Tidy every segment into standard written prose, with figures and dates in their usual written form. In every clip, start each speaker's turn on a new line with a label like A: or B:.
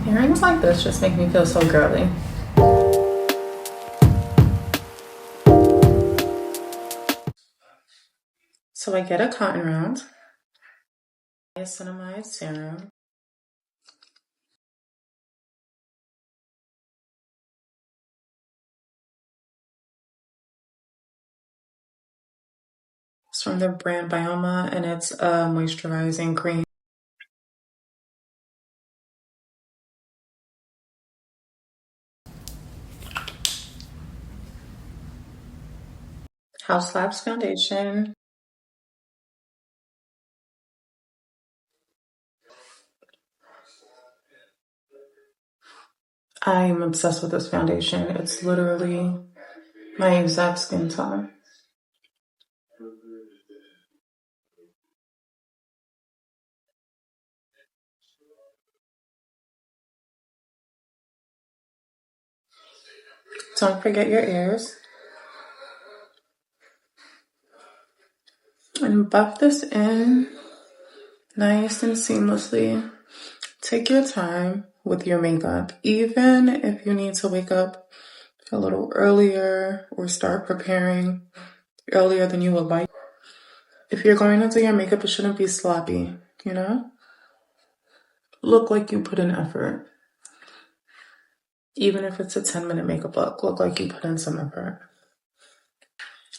A: Earrings like this just make me feel so girly. So I get a cotton round, niacinamide serum, it's from the brand Bioma, and it's a moisturizing cream. Haus Labs foundation. I'm obsessed with this foundation. It's literally my exact skin tone. Don't forget your ears. And buff this in nice and seamlessly. Take your time with your makeup, even if you need to wake up a little earlier or start preparing earlier than you would like. If you're going to do your makeup, it shouldn't be sloppy, you know? Look like you put in effort. Even if it's a 10-minute makeup look like you put in some effort.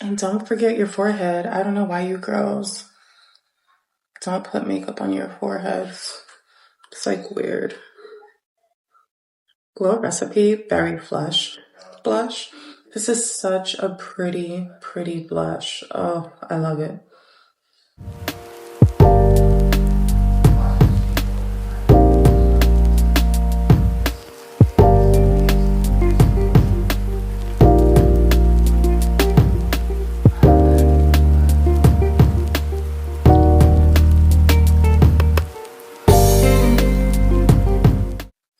A: And don't forget your forehead. I don't know why you girls don't put makeup on your foreheads. It's like weird. Glow Recipe Berry Flush blush. This is such a pretty, pretty blush. Oh, I love it.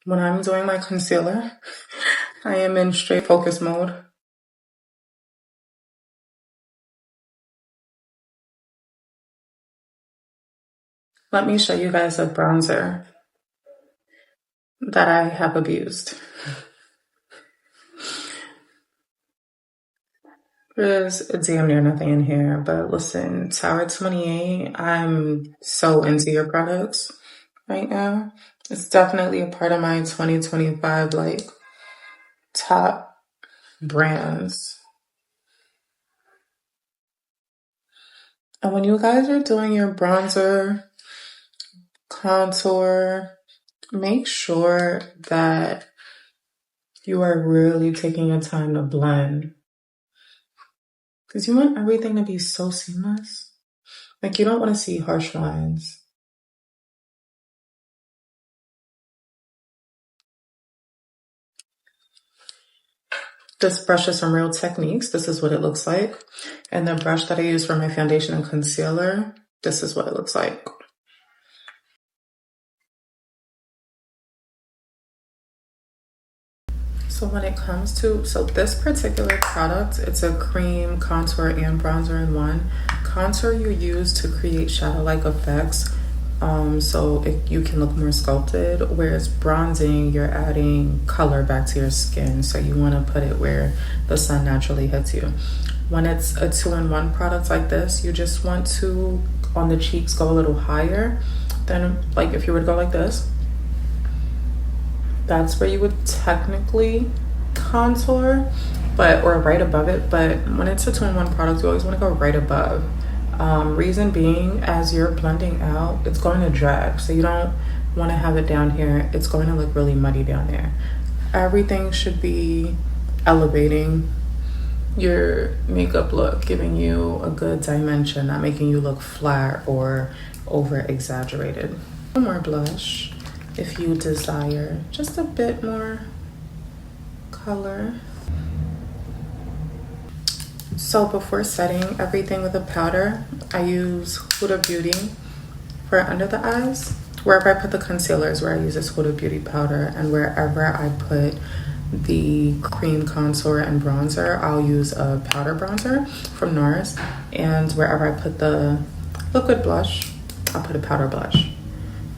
A: When I'm doing my concealer, I am in straight focus mode. Let me show you guys a bronzer that I have abused. There's damn near nothing in here, but listen, Tower 28, I'm so into your products right now. It's definitely a part of my 2025, like, top brands. And when you guys are doing your bronzer, contour, make sure that you are really taking your time to blend. Because you want everything to be so seamless. Like, you don't want to see harsh lines. This brush is from Real Techniques. This is what it looks like. And the brush that I use for my foundation and concealer, this is what it looks like. So when it comes to, this particular product, it's a cream, contour, and bronzer in one. Contour you use to create shadow-like effects, so you can look more sculpted, whereas bronzing, you're adding color back to your skin, so you want to put it where the sun naturally hits you. When it's a 2-in-1 product like this, you just want to, on the cheeks, go a little higher than, like, if you were to go like this. That's where you would technically contour, or right above it. But when it's a 2-in-1 product, you always want to go right above. Reason being, as you're blending out, it's going to drag. So you don't want to have it down here. It's going to look really muddy down there. Everything should be elevating your makeup look, giving you a good dimension, not making you look flat or over exaggerated. One more blush. If you desire just a bit more color. So before setting everything with a powder, I use Huda Beauty for under the eyes. Wherever I put the concealer is where I use this Huda Beauty powder, and wherever I put the cream contour and bronzer, I'll use a powder bronzer from Nars, and wherever I put the liquid blush, I'll put a powder blush.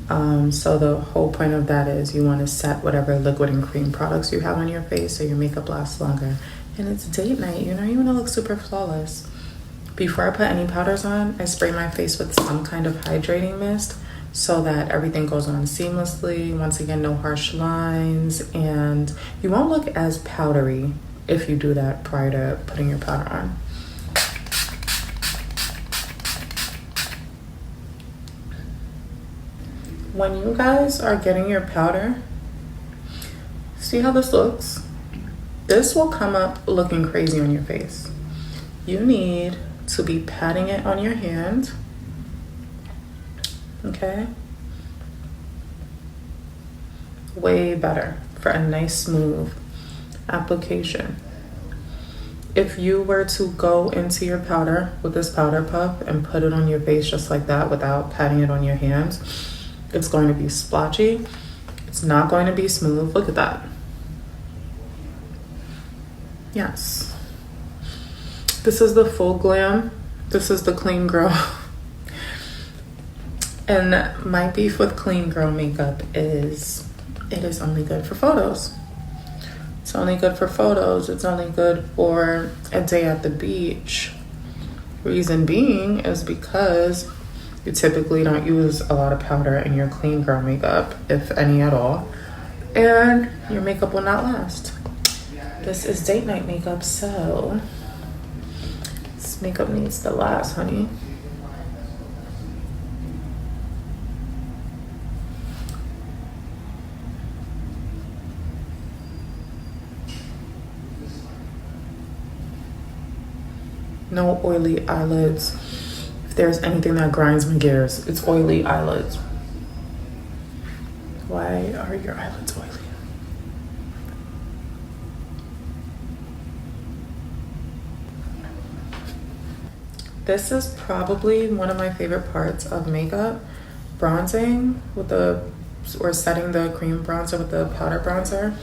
A: So the whole point of that is you want to set whatever liquid and cream products you have on your face so your makeup lasts longer. And it's date night, you know, you want to look super flawless. Before I put any powders on, I spray my face with some kind of hydrating mist so that everything goes on seamlessly. Once again, no harsh lines, and you won't look as powdery if you do that prior to putting your powder on. When you guys are getting your powder, see how this looks? This will come up looking crazy on your face. You need to be patting it on your hand, okay? Way better for a nice smooth application. If you were to go into your powder with this powder puff and put it on your face just like that without patting it on your hands, it's going to be splotchy. It's not going to be smooth. Look at that. Yes. This is the full glam. This is the clean girl. And my beef with clean girl makeup is it is only good for photos. It's only good for photos. It's only good for a day at the beach. Reason being is because you typically don't use a lot of powder in your clean girl makeup, if any at all, and your makeup will not last. This is date night makeup, so this makeup needs to last, honey. No oily eyelids. If there's anything that grinds my gears, it's oily eyelids. Why are your eyelids oily? This is probably one of my favorite parts of makeup, bronzing with or setting the cream bronzer with the powder bronzer.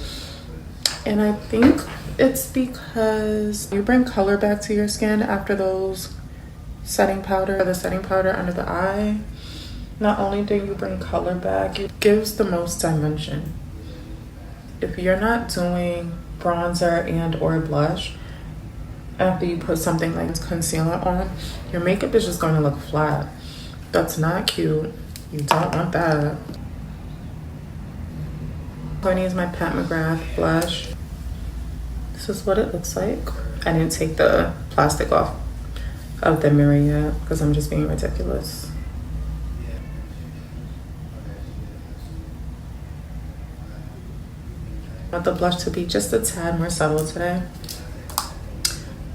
A: And I think it's because you bring color back to your skin after those the setting powder under the eye. Not only do you bring color back, it gives the most dimension. If you're not doing bronzer and or blush after you put something like concealer on, your makeup is just going to look flat. That's not cute. You don't want that. I'm going to use my Pat McGrath blush. This is what it looks like. I didn't take the plastic off of the mirror yet because I'm just being ridiculous. I want the blush to be just a tad more subtle today.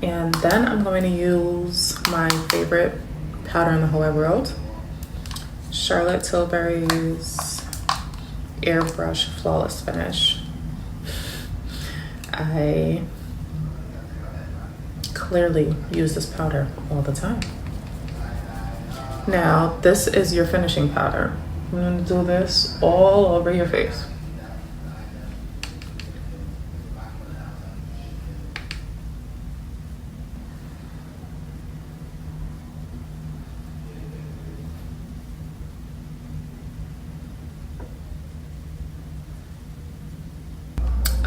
A: And then I'm going to use my favorite powder in the whole wide world, Charlotte Tilbury's Airbrush Flawless Finish. I clearly use this powder all the time. Now, this is your finishing powder. I'm going to do this all over your face.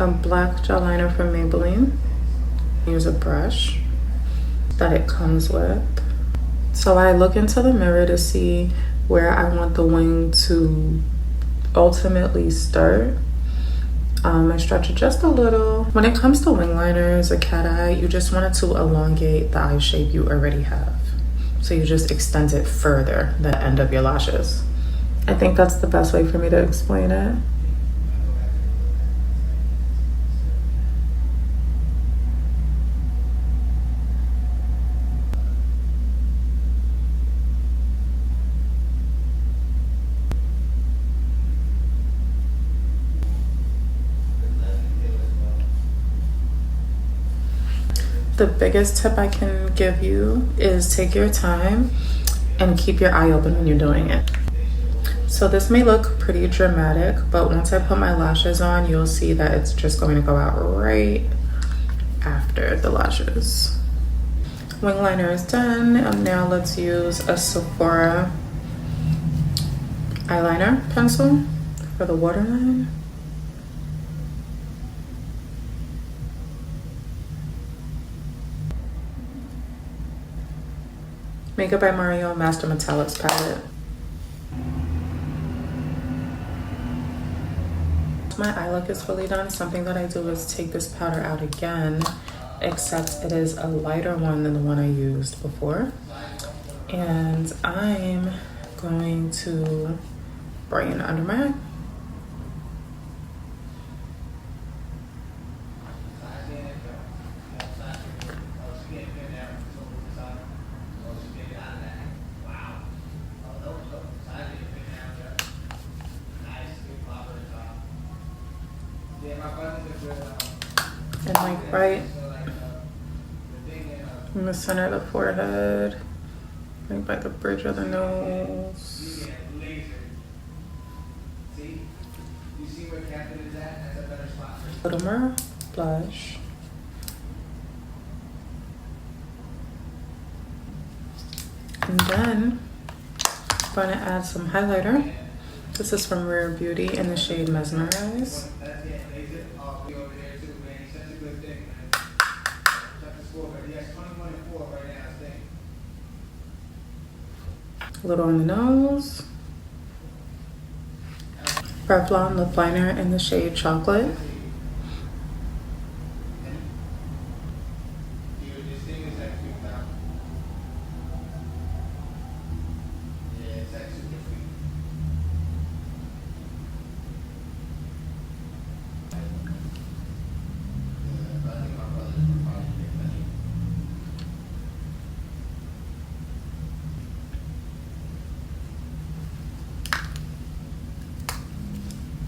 A: A black gel liner from Maybelline. Use a brush that it comes with. So I look into the mirror to see where I want the wing to ultimately start. I stretch it just a little. When it comes to wing liners, a cat eye, you just want it to elongate the eye shape you already have. So you just extend it further than the end of your lashes. I think that's the best way for me to explain it. The biggest tip I can give you is take your time and keep your eye open when you're doing it. So this may look pretty dramatic, but once I put my lashes on, you'll see that it's just going to go out right after the lashes. Wing liner is done, and now let's use a Sephora eyeliner pencil for the waterline. Makeup by Mario Master Metallics palette. My eye look is fully done. Something that I do is take this powder out again, except it is a lighter one than the one I used before. And I'm going to brighten under my eye. And like right in the center of the forehead, like by the bridge of the nose. A little more blush. And then I'm going to add some highlighter. This is from Rare Beauty in the shade Mesmerize. A little on the nose. Revlon lip liner in the shade Chocolate.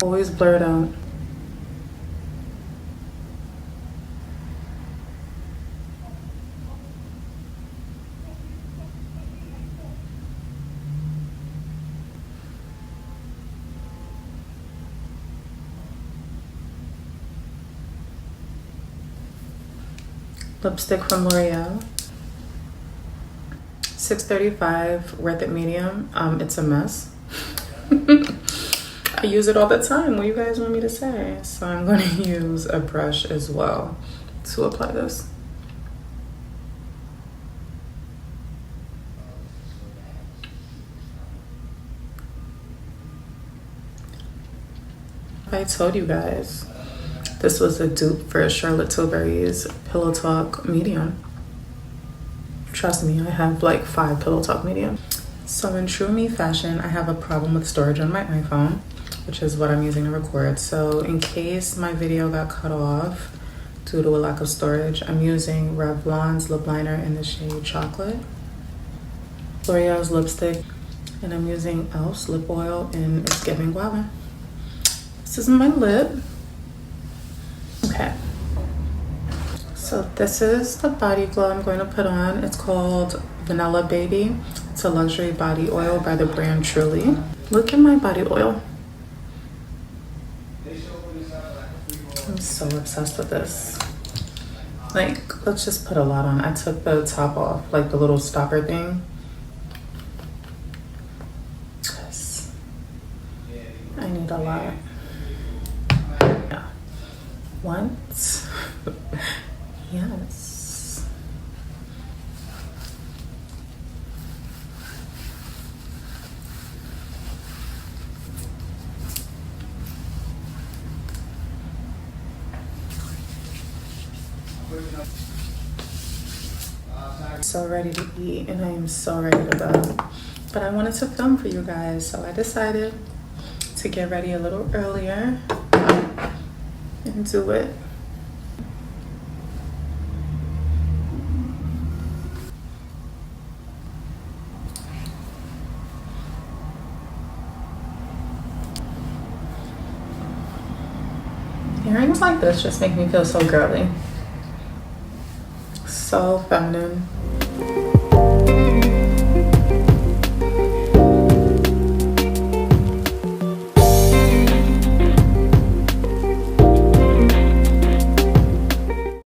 A: Always blur it out. Lipstick from L'Oreal. 635, Worth It Medium. It's a mess. I use it all the time. What do you guys want me to say? So I'm going to use a brush as well to apply this. I told you guys this was a dupe for Charlotte Tilbury's Pillow Talk Medium. Trust me, I have like 5 Pillow Talk Medium. So in true me fashion, I have a problem with storage on my iPhone, which is what I'm using to record. So in case my video got cut off due to a lack of storage, I'm using Revlon's lip liner in the shade Chocolate, L'Oreal's lipstick, and I'm using E.l.f's lip oil in It's Giving Guava. This is my lip. Okay. So this is the body glow I'm going to put on. It's called Vanilla Baby. It's a luxury body oil by the brand Truly. Look at my body oil. I'm so obsessed with this. Like, let's just put a lot on. I took the top off, like the little stopper thing. Yes. I need a lot. Yeah. Once. Yes. So ready to eat and I am so ready to go, but I wanted to film for you guys, so I decided to get ready a little earlier and do it. Earrings like this just make me feel so girly, so feminine.